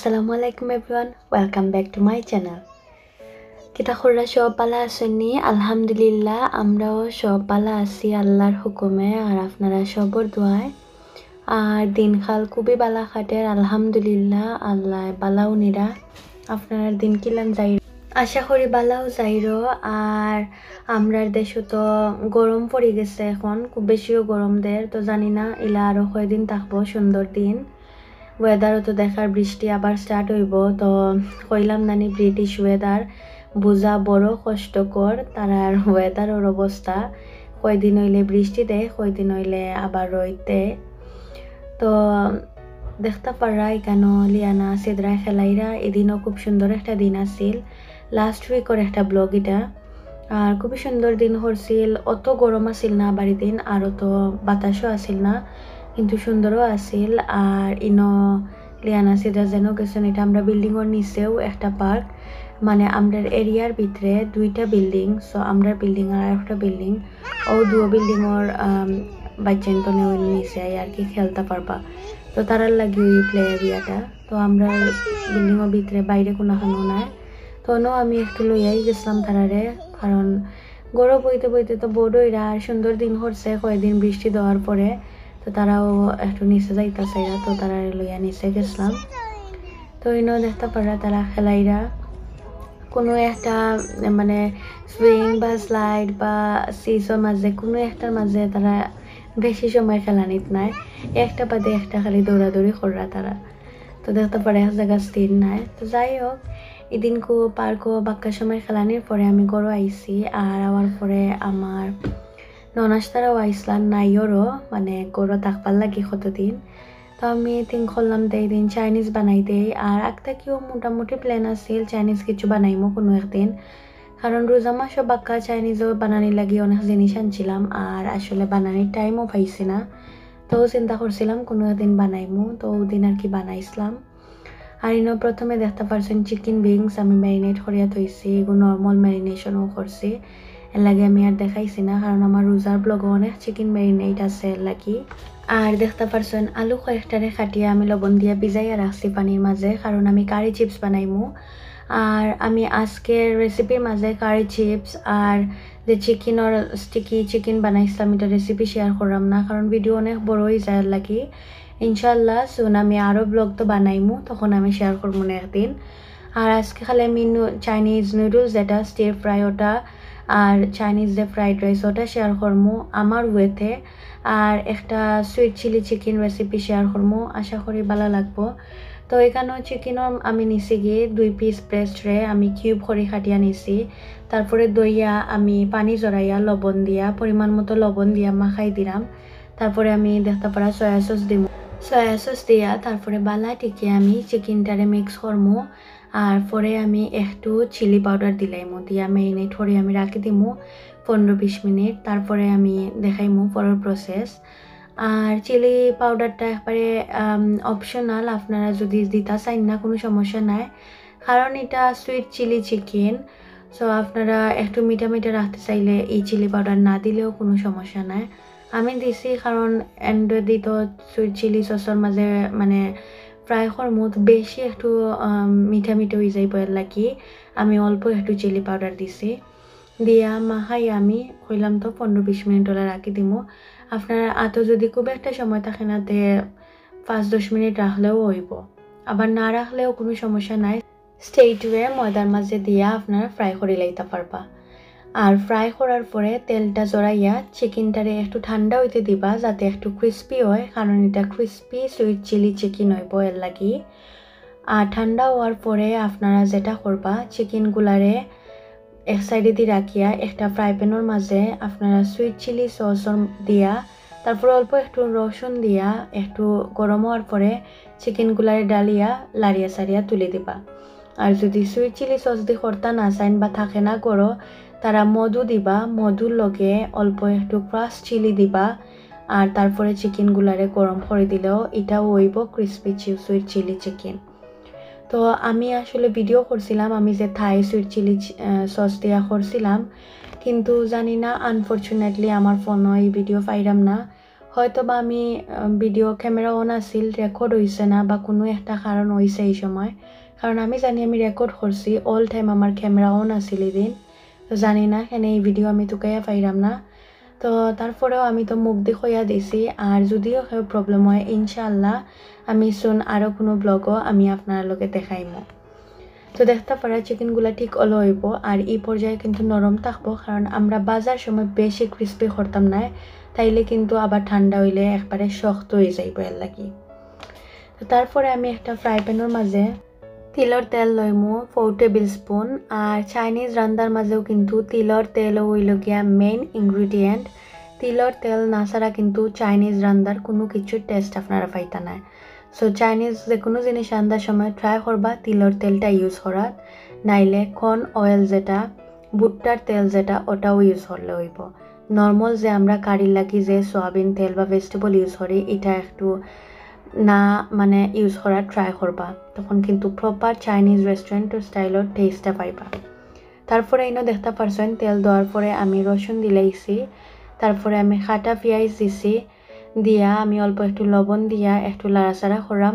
Assalamualaikum everyone, welcome back to my channel. Kita khurra সব পালা আসেননি আলহামদুলিল্লাহ আমরাও সব পালা আছি আল্লাহর হুকুমে আর আপনারা সবর দোয়ায় আর দিনকাল খুবই বালা খাটের আলহামদুলিল্লাহ আল্লাহ বালাও নিরা আপনার দিন কিলান যাই আশা করি বালাও যাইরো আর আমরার দেশে তো গরম পড়ে গেছে এখন খুব বেশিও গরম দের তো জানি না ইলা আরো কয়দিন থাকবো সুন্দর দিন ওয়েদারও তো দেখার বৃষ্টি আবার স্টার্ট হইব তো কইলাম নানি ব্রিটিশ ওয়েদার বোঝা বড় কষ্টকর তারার ওয়েদারের অবস্থা কয়দিন হইলে বৃষ্টি দেয় কয়দিন হইলে আবার রইতে তো দেখতে পারা কেন লিয়ানা সিদরা খেলাইরা এদিনও খুব সুন্দর একটা দিন আসিল লাস্ট উইকর একটা ব্লগ এটা আর খুবই সুন্দর দিন হরছিল অত গরম আসিল না বাড়ি দিন আর অত বাতাসও আসিল না কিন্তু সুন্দরও আসিল আর ইনো লিয়ানা সিদরা যেন গেছেন এটা আমরা বিল্ডিংয়ের নিচেও একটা পার্ক মানে আমরা এরিয়ার ভিতরে দুইটা বিল্ডিং সো আমরা বিল্ডিং আর একটা বিল্ডিং ও দুটো বিল্ডিংয়ের বাচ্চান তো নিচে আর কি খেলতে পারবা তো তারার লাগে ওই প্লে এরিয়াটা তো আমরা বিল্ডিংয়ের ভিতরে বাইরে কোনোখানো নাই তো আমি একটু লইয়াই গেছিলাম তারারে কারণ গরম বইতে বইতে তো বড়ইরা আর সুন্দর দিন হচ্ছে কয়েকদিন বৃষ্টি দেওয়ার পরে তো তারাও একটু নিচে যাইতেছে তো তারা লইয়া নিচে গেছিলাম তো ইনো দেখতে পারা তারা খেলাইরা কোনো একটা মানে সুইং বা স্লাইড বা সিসোর মাঝে কোনো একটার মাঝে তারা বেশি সময় খেলানিত নাই একটা বাদে একটা খালি দৌড়াদৌড়ি করা তারা তো দেখতে পারে এক জায়গা স্থির নাই তো যাই হোক এদিনকো পার্কও বাক্কা সময় খেলানির পরে আমি গড়ো আইছি আর আওয়ার পরে আমার ননাস্তারাও আইসলাম নাইওরও মানে গড়ো থাকবার লাগি কতদিন তো আমি থিঙ্ক করলাম দেই দিন চাইনিজ বানাই দেই আর একটা কেউ মোটামুটি প্ল্যান আছিল চাইনিজ কিছু বানাইমো কোনো একদিন কারণ রোজা মাসও বাক্কা চাইনিজও বানানি লাগি অনেক জিনিস আনছিলাম আর আসলে বানানির টাইমও পাইছি না তো চিন্তা করছিলাম কোনো একদিন বানাইমো তো ওদিন আর কি বানাইছিলাম আর ইনো প্রথমে দেখতে পারছেন চিকেন উইংস আমি ম্যারিনেট করিয়া থইছি এগুলো নর্মাল ম্যারিনেশনও করছি এর লাগে আমি আর দেখাইছি না কারণ আমার রোজার ব্লগে অনেক চিকেন ম্যারিনেট আছে এর লাগি আর দেখতে পারছেন আলু কয়েকটারে কাটিয়ে আমি লবণ দিয়ে ভিজাইয়া রাখছি পানির মাঝে কারণ আমি কারি চিপস বানাইমু আর আমি আজকের রেসিপির মাঝে কারি চিপস আর যে চিকেনের স্টিকি চিকেন বানাইছিলাম এটা রেসিপি শেয়ার করলাম না কারণ ভিডিও অনেক বড় হয়ে যায় লাগি ইনশাল্লাহ সুন আমি আরও ব্লগ তো বানাইমু তখন আমি শেয়ার করবো না একদিন আর আজকে খালি আমি চাইনিজ নুডলস যেটা স্টির ফ্রাই ওটা আর চাইনিজ যে ফ্রাইড রাইস ওটা শেয়ার করবো আমার ওয়েতে আর একটা sweet chilli chicken recipe share করবো আশা করি ভালো লাগবো তো এখানেও চিকেনের আমি নিছি গিয়ে 2 পিস ব্রেস্টরে আমি কিউব করে কাটিয়া নিছি তারপরে দইয়া আমি পানি জড়াইয়া লবণ দিয়া পরিমাণ মতো লবণ দিয়া মাখাই দিলাম তারপরে আমি দেখতে পারা সয়া সস দিব সয়া সস দিয়া তারপরে বালা টিকে আমি চিকেনটারে মিক্স করবো আর পরে আমি একটু চিলি পাউডার দিলাইমো দিয়া ম্যারিনেট করে আমি রাখি দিমু 15-20 মিনিট তারপরে আমি দেখাইমু পরের প্রসেস আর চিলি পাউডারটা একবারে অপশনাল আপনারা যদি দিতে চান না কোনো সমস্যা নাই কারণ এটা সুইট চিলি চিকেন সো আপনারা একটু মিঠা মিঠা রাখতে চাইলে এই চিলি পাউডার না দিলেও কোনো সমস্যা নাই আমি দিছি কারণ এন্ডি তো সুইট চিলি সসের মাঝে মানে ফ্রাই করমু বেশি একটু মিঠা মিঠা হয়ে যাইব এর লাগি আমি অল্প একটু চিলি পাউডার দিছি দিয়া মাখাই আমি কইলাম তো 15-20 মিনিট ওলা রাখি দিমু আপনার আতো যদি খুব একটা সময় থাকে না তে 5-10 মিনিট রাখলেও হইব আবার না রাখলেও কোনো সমস্যা নাই স্ট্রেইট ওয়ে ময়দার মাঝে দিয়া আপনারা ফ্রাই করে লাইতে পারবা আর ফ্রাই করার পরে তেলটা জড়াইয়া চিকেনটারে একটু ঠান্ডা হইতে দিবা যাতে একটু ক্রিস্পি হয় কারণ এটা ক্রিস্পি সুইট চিলি চিকেন হইব এর লাগি আর ঠান্ডা হওয়ার পরে আপনারা যেটা করবা চিকেনগুলারে এক সাইডে দিয়ে রাখিয়া একটা ফ্রাই প্যানের মাঝে আপনারা সুইট চিলি সসর দিয়া তারপরে অল্প একটু রসুন দিয়া একটু গরম হওয়ার পরে চিকেনগুলারে ডালিয়া লাড়িয়া সারিয়া তুলে দিবা আর যদি সুইট চিলি সস দিয়ে করতে না চাইন বা থাকে না করো তারা মধু দিবা মধুর লগে অল্প একটু ক্রাশ চিলি দিবা আর তারপরে চিকেনগুলারে গরম করে দিলেও এটাও হইব ক্রিস্পি সুইট চিলি চিকেন তো আমি আসলে ভিডিও করছিলাম আমি যে থাই সুইট চিলি সস দিয়া করছিলাম কিন্তু জানি না আনফরচুনেটলি আমার ফোনে এই ভিডিও পাইলাম না হয়তো বা আমি ভিডিও ক্যামেরা অন আছিল রেকর্ড হইছে না বা কোনো একটা কারণ হইছে এই সময়, কারণ আমি জানি আমি রেকর্ড করছি অল টাইম আমার ক্যামেরা অন আছিল এদিন, তো জানি না কেন এই ভিডিও আমি টুকাইয়া পাইলাম না। তো তারপরেও আমি তো মুখ দেখাইয়া দিছি, আর যদিও কেউ প্রবলেম হয় ইনশাআল্লাহ আমি শুন আরও কোনো ব্লগও আমি আপনার লগে দেখাইমো। তো দেখতে পারা চিকেনগুলা ঠিক অলো হইব, আর এই পর্যায়ে কিন্তু নরম থাকবো, কারণ আমরা বাজার সময় বেশি ক্রিস্পি করতাম না, তাইলে কিন্তু আবার ঠান্ডা হইলে একবারে শক্ত হয়ে যাইব এর লাগি। তো তারপরে আমি একটা ফ্রাই প্যানের মাঝে তিলর তেল লইমু 4 টেবিল স্পুন, আর চাইনিজ রান্নার মাঝেও কিন্তু তিলর তেলও হইল গিয়া মেইন ইনগ্রিডিয়েন্ট। তিলর তেল না ছাড়া কিন্তু চাইনিজ রান্নার কোনো কিছুর টেস্ট আপনারা পাইতা না। সো চাইনিজ যে কোনো জিনিস রান্নার সময় ট্রাই করবা তিলর তেলটা ইউজ করার, নাইলে কর্ন অয়েল যেটা ভুট্টার তেল যেটা ওটাও ইউজ করলে হইব। নর্মাল যে আমরা কারি লাগি যে সয়াবিন তেল বা ভেজিটেবল ইউজ করি এটা একটু না মানে ইউজ করার ট্রাই করবা, তখন কিন্তু প্রপার চাইনিজ রেস্টুরেন্টের স্টাইলের টেস্টটা পাইবা। তারপরে ইনো দেখতে পারছেন তেল দেওয়ার পরে আমি রসুন দিলাইছি, তারপরে আমি কাটা পেঁয়াজ দিছি, দিয়া আমি অল্প একটু লবণ দিয়া একটু লাড়াচাড়া করাম।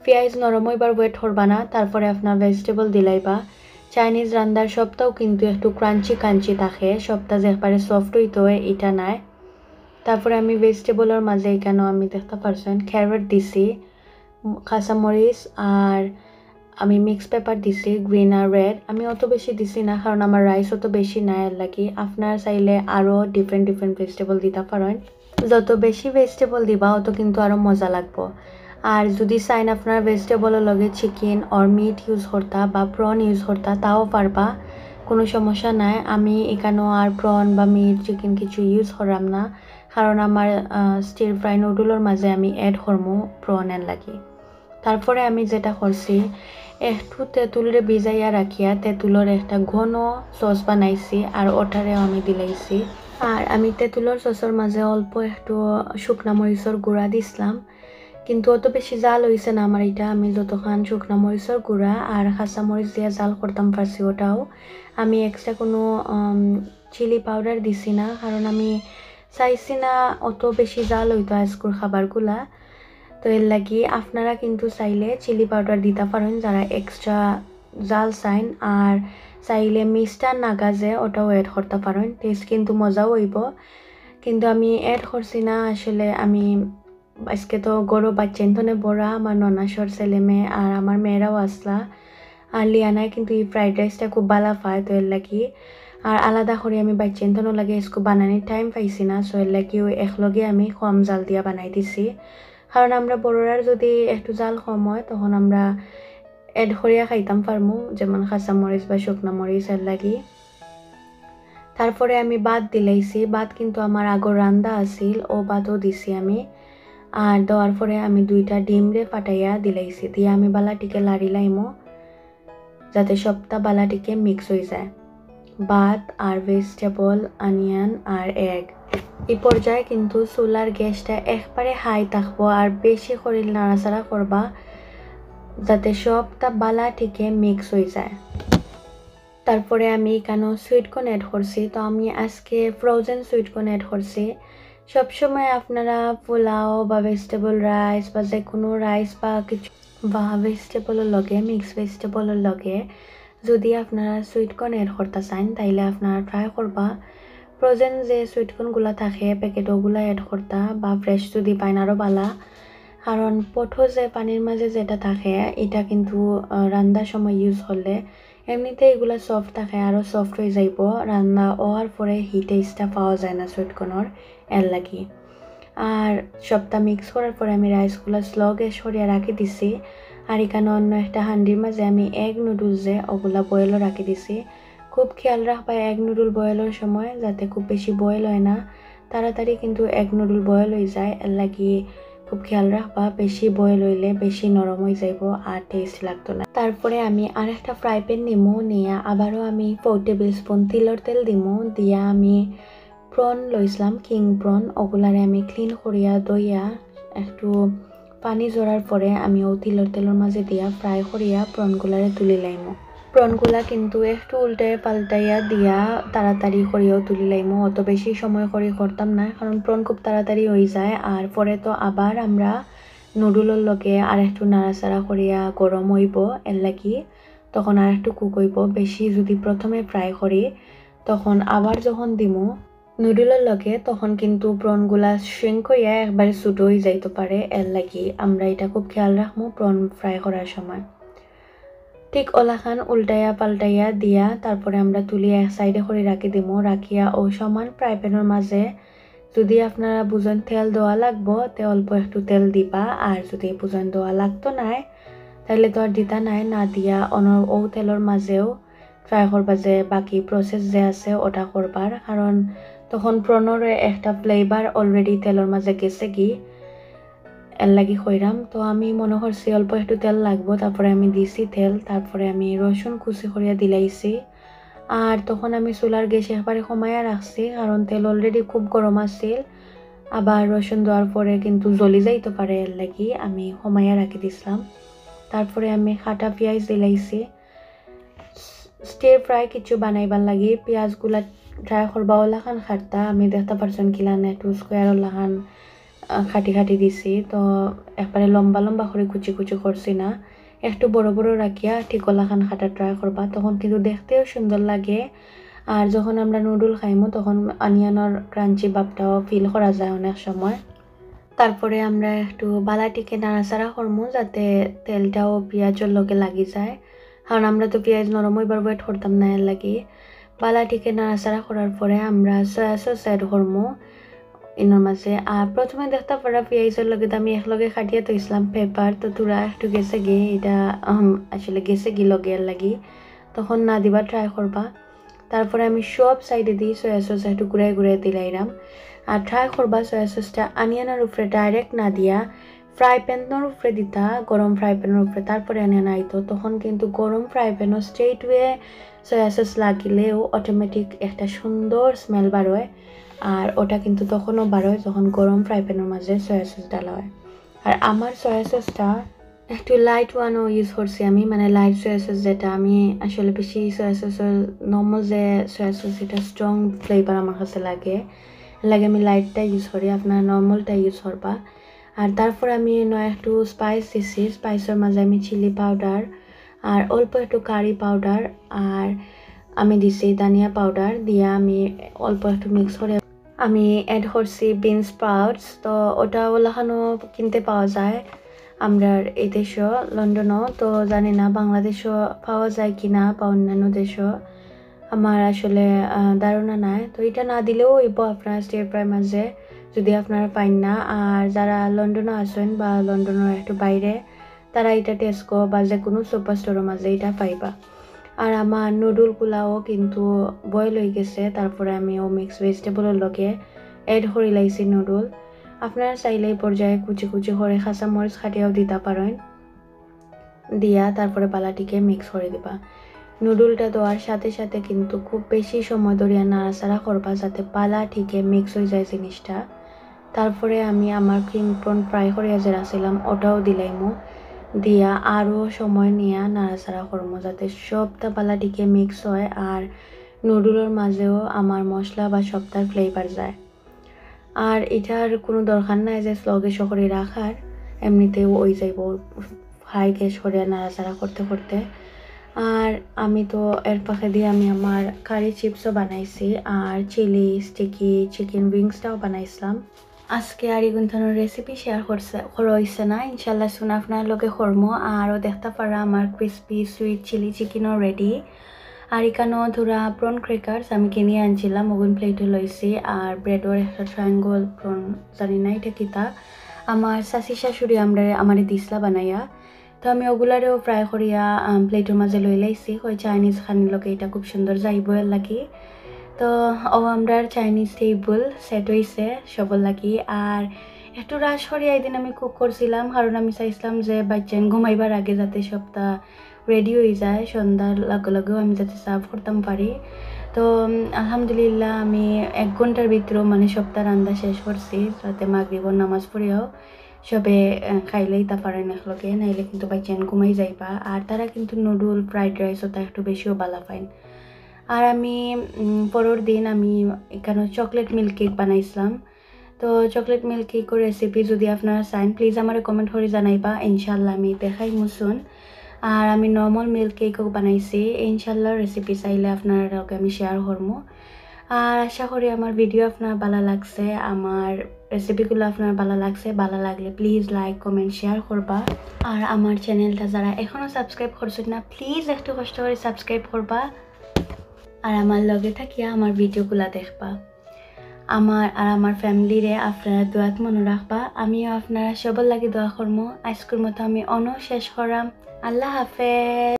পেঁয়াজ নরম হইবার ওয়েট করবা না, তারপরে আপনার ভেজিটেবল দিলাইবা। চাইনিজ রান্নার সবটাও কিন্তু একটু ক্রাঞ্চি ক্রাঞ্চি থাকে, সবটা যে একবারে সফট হইতে হয় এটা নাই। তারপরে আমি ভেজিটেবলের মাঝে এখানেও আমি দেখতে পারছেন ক্যারট দিছি, কাঁচামরিচ, আর আমি মিক্স পেপার দিছি গ্রিন আর রেড। আমি অত বেশি দিছি না কারণ আমার রাইস অত বেশি নাই আর লাগি, আপনার চাইলে আরও ডিফারেন্ট ডিফারেন্ট ভেজিটেবল দিতে পারেন। যত বেশি ভেজিটেবল দিবা অত কিন্তু আরও মজা লাগবো। আর যদি চাইন আপনার ভেজিটেবলের লগে চিকেন অর মিট ইউজ করতা বা প্রন ইউজ করতা তাও পারবা, কোনো সমস্যা নাই। আমি এখানেও আর প্রন বা মিট চিকেন কিছু ইউজ করাম না, কারণ আমার স্টির ফ্রাই নুডলের মাঝে আমি অ্যাড করবো প্রনের লাগি। তারপরে আমি যেটা করছি একটু তেঁতুলরে ভিজাইয়া রাখিয়া তেঁতুলের একটা ঘন সস বানাইছি, আর ওটারেও আমি দিলাইছি। আর আমি তেঁতুলের সসের মাঝে অল্প একটু শুকনা মরিচের গুঁড়া দিছিলাম, কিন্তু অত বেশি জাল হয়েছে না আমার এটা। আমি যতক্ষণ শুকনা মরিচের গুঁড়া আর কাঁচা মরিচ দিয়ে জাল করতাম পারছি ওটাও। আমি এক্সট্রা কোনো চিলি পাউডার দিছি না, কারণ আমি চাইছি না অত বেশি জাল হইতো আজকের খাবারগুলা। তো এর লাগি আপনারা কিন্তু চাইলে চিলি পাউডার দিতে পারেন যারা এক্সট্রা জাল চাইন, আর চাইলে মিস্টার নাগাজে ওটাও অ্যাড করতে পারেন, টেস্ট কিন্তু মজাও হইব। কিন্তু আমি অ্যাড করছি না, আসলে আমি আজকে তো গরু বাচ্চেন্তনে বড়া আমার ননাসর ছেলে মেয়ে আর আমার মেয়েরাও আসলা, আর লিয়ানায় কিন্তু এই ফ্রাইড রাইসটা খুব ভালো পায়, তো এর লাগি আর আলাদা করে আমি বাচ্চেন্তনও লাগে এসকো বানানির টাইম পাইছি না, সো এর লাগি ওই একলগে আমি কম জাল দিয়া বানাই দিছি। কারণ আমরা বড়রার যদি একটু জাল কম হয় তখন আমরা এড করিয়া খাইতাম পারমু, যেমন কাঁচামরিচ বা শুকনা মরিচ এর লাগি। তারপরে আমি ভাত দিলাইছি, ভাত কিন্তু আমার আগর রান্দা আছিল ও ভাতও দিছি আমি। আর দেওয়ার পরে আমি 2টা ডিম রে ফাটাইয়া দিলাইছি, দিয়ে আমি বালাটিকে লাড়ি লাইমো যাতে সবটা বালাটিকে মিক্স হয়ে যায়, ভাত আর ভেজিটেবল অনিয়ন আর এগ। এই পর্যায়ে কিন্তু চুলার গ্যাসটা একবারে হাই থাকবো, আর বেশি করে নাড়াচাড়া করবা যাতে সবটা বালাটিকে মিক্স হয়ে যায়। তারপরে আমি এখানে সুইটকর্ন অ্যাড করছি, তো আমি আজকে ফ্রোজেন সুইটকর্ন অ্যাড করছি। সবসময় আপনারা পোলাও বা ভেজিটেবল রাইস বা যে কোনো রাইস বা কিছু বা ভেজিটেবলের লগে মিক্স ভেজিটেবলের লগে যদি আপনারা সুইটকর্ন অ্যাড করতে চান তাইলে আপনারা ট্রাই করবা ফ্রোজেন যে সুইটকর্নগুলো থাকে প্যাকেট ওগুলো অ্যাড করতা, বা ফ্রেশ যদি পাইন আরও ভালো। কারণ পঠো যে পানির মাঝে যেটা থাকে এটা কিন্তু রান্নার সময় ইউজ করলে এমনিতে এগুলো সফট থাকে, আরও সফট হয়ে যাইব রান্না হওয়ার পরে হিট টেস্টটা পাওয়া যায় না সুইটকর্নের, এর লাগি। আর সবটা মিক্স করার পরে আমি রাইসগুলো স্লো গ্যাস সরিয়ে রাখি দিছি, আর এখানে অন্য একটা হান্ডির মাঝে আমি এগ নুডলস যে ওগুলা বয়েলও রাখি দিছি। খুব খেয়াল রাখবা এগ নুডল বয়েলের সময় যাতে খুব বেশি বয়েল হয় না, তাড়াতাড়ি কিন্তু এগ নুডল বয়েল হয়ে যায়, এর লাগি খুব খেয়াল রাখবা বেশি বয়েল হইলে বেশি নরম হয়ে যাইব আর টেস্ট লাগতো না। তারপরে আমি আর একটা ফ্রাই প্যান নিমু, নিয়ে আবারও আমি 4 টেবিল স্পুন তিলর তেল দিমু, দিয়া আমি প্রন লইছিলাম কিং প্রন, ওগুলারে আমি ক্লিন করিয়া দইয়া একটু পানি জড়ার পরে আমি ও তিলর তেলের মাঝে দিয়া ফ্রাই করিয়া প্রনগুলারে তুলি লাইমু। প্রনগুলা কিন্তু একটু উল্টায় পাল্টাইয়া দিয়া তাড়াতাড়ি করিয়াও তুলি লাইমো, অত বেশি সময় করে করতাম না, কারণ প্রন খুব তাড়াতাড়ি হয়ে যায়। আর পরে তো আবার আমরা নুডুলের লগে আর একটু নাড়াচাড়া করিয়া গরম হইব, এর লাগি তখন আর একটু কুক হইব। বেশি যদি প্রথমে ফ্রাই করি তখন আবার যখন দিমু নুডুলের লগে তখন কিন্তু প্রনগুলা শ্রিঙ্ক হইয়া একবারে ছোট হয়ে যাইতে পারে, এর লাগি আমরা এটা খুব খেয়াল রাখবো প্রন ফ্রাই করার সময়। ঠিক ওলাখান উল্টাইয়া পাল্টাইয়া দিয়া তারপরে আমরা তুলি এক সাইডে করে রাখি দিমু, রাখিয়া ও সমান ফ্রাই প্যানের মাঝে যদি আপনারা বুঝেন তেল দেওয়া লাগবো তে অল্প একটু তেল দিবা, আর যদি বুঝেন দেওয়া লাগতো নাই তাহলে তো আর দিতা নাই, না দিয়া ও তেলের মাঝেও ট্রাই করবা যে বাকি প্রসেস যে আছে ওটা করবার, কারণ তখন প্রনর একটা ফ্লেভার অলরেডি তেলের মাঝে গেছে কি, এর লাগি কইরাম। তো আমি মনে করছি অল্প একটু তেল লাগবো, তারপরে আমি দিছি তেল, তারপরে আমি রসুন কুচি করিয়া দিলাইছি। আর তখন আমি চুলার গ্যাস একবারে কমাইয়া রাখছি, কারণ তেল অলরেডি খুব গরম আছিল, আবার রসুন দেওয়ার পরে কিন্তু জ্বলি যাইতে পারে, এর লাগি আমি কমাইয়া রাখি দিছিলাম। তারপরে আমি কাটা পেঁয়াজ দিলাইছি। স্টির ফ্রাই কিছু বানাইবার লাগি পেঁয়াজগুলা ট্রাই করবা ওলাখান খাটতা, আমি দেখতে পারছেন কিলা একটু স্কোয়ার ওলাখান খাটি খাটি দিছি, তো একবারে লম্বা লম্বা করে কুচি কুচি করছি না, একটু বড় বড় রাখিয়া ঠিক ওলাখান খাটা ট্রাই করবা, তখন কিন্তু দেখতেও সুন্দর লাগে। আর যখন আমরা নুডল খাইমো তখন অনিয়নের ক্রাঞ্চি ভাবটাও ফিল করা যায় অনেক সময়। তারপরে আমরা একটু বালাটিকে নাড়াচাড়া করবো যাতে তেলটাও পেঁয়াজের লগে লাগি যায়, কারণ আমরা তো পেঁয়াজ নরম হইবার ওয়েট করতাম না, এর লাগি বালাটিকে নাড়াচাড়া করার পরে আমরা সয়া সস অ্যাড করবো ইনোর মাঝে। আর প্রথমে দেখতে পারা পেঁয়াজের লগে আমি একলগে খাটিয়ে তৈছিলাম পেপার, তো তোরা একটু গেছে গিয়ে এটা আসলে গেছে গি লগে এর লাগি, তখন না দিবা ট্রাই করবা। তারপরে আমি সব সাইডে দিই সয়া সস একটু ঘুরাই ঘুরাই দিলাইরাম। আর ট্রাই করবা সয়া সসটা অনিয়নের উপরে ডাইরেক্ট না দিয়া ফ্রাই প্যানের উপরে দিতা, গরম ফ্রাই প্যানের উপরে, তারপরে অনিয়ন আইতো, তখন কিন্তু গরম ফ্রাই প্যানও স্ট্রেট ওয়ে সয়া সস লাগিলেও অটোমেটিক একটা সুন্দর স্মেল বার হয়। আর ওটা কিন্তু তখনও বার হয় যখন গরম ফ্রাই প্যানের মাঝে সয়া সস ডালা হয়। আর আমার সয়া সসটা একটু লাইট ওয়ানও ইউজ করছি আমি, মানে লাইট সয়া সস, যেটা আমি আসলে বেশি সয়া সসের নর্মাল যে সয়া সস এটা স্ট্রং ফ্লেভার আমার কাছে লাগে আমি লাইটটা ইউজ করি, আপনার নর্মালটা ইউজ করবা। আর তারপরে আমি একটু স্পাইস দিছি, স্পাইসের মাঝে আমি চিলি পাউডার আর অল্প একটু কারি পাউডার আর আমি দিছি ধনিয়া পাউডার দিয়া আমি অল্প একটু মিক্স করে আমি অ্যাড করছি বিনস স্প্রাউটস। তো ওটা ওলাখানো কিনতে পাওয়া যায় আমরা এই দেশও লন্ডনও, তো জানি না বাংলাদেশও পাওয়া যায় কি না বা অন্যান্য দেশও, আমার আসলে ধারণা নাই। তো এটা না দিলেও হইব আপনার স্টির ফ্রাই মাঝে যদি আপনারা পাইন না। আর যারা লন্ডনে আসেন বা লন্ডনের একটু বাইরে তারা এটা টেস্কো বা যে কোনো সুপার স্টোরের মাঝে এটা পাইবা। আর আমার নুডলগুলাও কিন্তু বয়েল হয়ে গেছে, তারপরে আমি ও মিক্স ভেজিটেবলের লগে অ্যাড করে লাইছি নুডল। আপনারা চাইলে এই পর্যায়ে কুচি কুচি করে কাঁচা মরিচ খাটিয়াও দিতে পারেন, দিয়া তারপরে বালাটিকে মিক্স করে দিবা। নুডলটা দেওয়ার সাথে সাথে কিন্তু খুব বেশি সময় ধরিয়া নাড়াচাড়া করবা যাতে পালা ঠিকে মিক্স হয়ে যায় জিনিসটা। তারপরে আমি আমার কিং প্রন ফ্রাই করিয়া যে রাখছিলাম ওটাও দিলাইমো, দিয়া আরও সময় নিয়ে নাড়াচাড়া করবো যাতে সবটা পালাটিকে মিক্স হয় আর নুডলের মাঝেও আমার মশলা বা সবটার ফ্লেভার যায়। আর এটার কোনো দরকার নাই যে স্লো গ্যাস করে রাখার, এমনিতেও ওই যাইব হাই গ্যাস করে নাড়াচাড়া করতে করতে। আর আমি তো এর পাখে দিয়ে আমি আমার কারি চিপসও বানাইছি আর চিলি স্টিকি চিকেন উইংসটাও বানাইছিলাম। আজকে আর এগুন ধরনের রেসিপি শেয়ার করা হয়েছে না, ইনশাল্লাহ শুন আপনার লোকে করবো। আরও দেখতে পারা আমার ক্রিসপি সুইট চিলি চিকেনও রেডি। আর এখানেও ধরা প্রন ক্রেকার্স আমি কিনে আনছিলাম, ওগুন প্লেটে লইছি। আর ব্রেডর একটা ট্রায়াঙ্গল প্রন জানি না এটা কিতা, আমার শাশি শাশুড়ি আমার দিসলা বানাইয়া, তো আমি ওগুলারেও ফ্রাই করিয়া প্লেটের মাঝে লই লাইছি। ওই চাইনিজ খানির লোকে এটা খুব সুন্দর যাইব এর লাগি। তো ও আমরা চাইনিজ টেবিল সেট হয়েছে সবর লাগি। আর একটু রাশ করিয়া একদিন আমি কুক করছিলাম, কারণ আমি চাইছিলাম যে বাচ্চান ঘুমাইবার আগে যাতে সবটা রেডি হয়ে যায়, সন্ধ্যার লগে লগেও আমি যাতে সার্ভ করতাম পারি। তো আলহামদুলিল্লাহ আমি 1 ঘন্টার ভিতরেও মানে সপ্তাহ রান্না শেষ করছি, যাতে মাগরিবর নামাজ পড়িয়াও সবে খাইলেই তা পারেন একলগে, নাইলে কিন্তু বাচ্চান ঘুমাই যাইবা। আর তারা কিন্তু নুডল ফ্রাইড রাইসও তা একটু বেশিও বালা পাইন। আর আমি পরের দিন আমি এখানে চকলেট মিল্ক কেক বানাইছিলাম। তো চকলেট মিল্ক কেকের রেসিপি যদি আপনারা চান প্লিজ আমার কমেন্ট করে জানাইবা, ইনশাল্লাহ আমি দেখাই মুসুন। আর আমি নর্মাল মিল্ক কেকও বানাইছি, ইনশাল্লাহ রেসিপি চাইলে আপনার লগে আমি শেয়ার করবো। আর আশা করি আমার ভিডিও আপনার ভালো লাগছে, আমার রেসিপিগুলো আপনার ভালো লাগছে। ভালো লাগলে প্লিজ লাইক কমেন্ট শেয়ার করবা। আর আমার চ্যানেলটা যারা এখনও সাবস্ক্রাইব করছেন না প্লিজ একটু কষ্ট করে সাবস্ক্রাইব করবা। আর আমার লগে থাকিয়া আমার ভিডিওগুলো দেখবা। আমার ফ্যামিলিরে আপনারা দোয়াত মনে রাখবা। আমিও আপনারা সবার লাগে দোয়া করবো। আজকের মতো আমি শেষ করাম। আল্লাহ হাফেজ।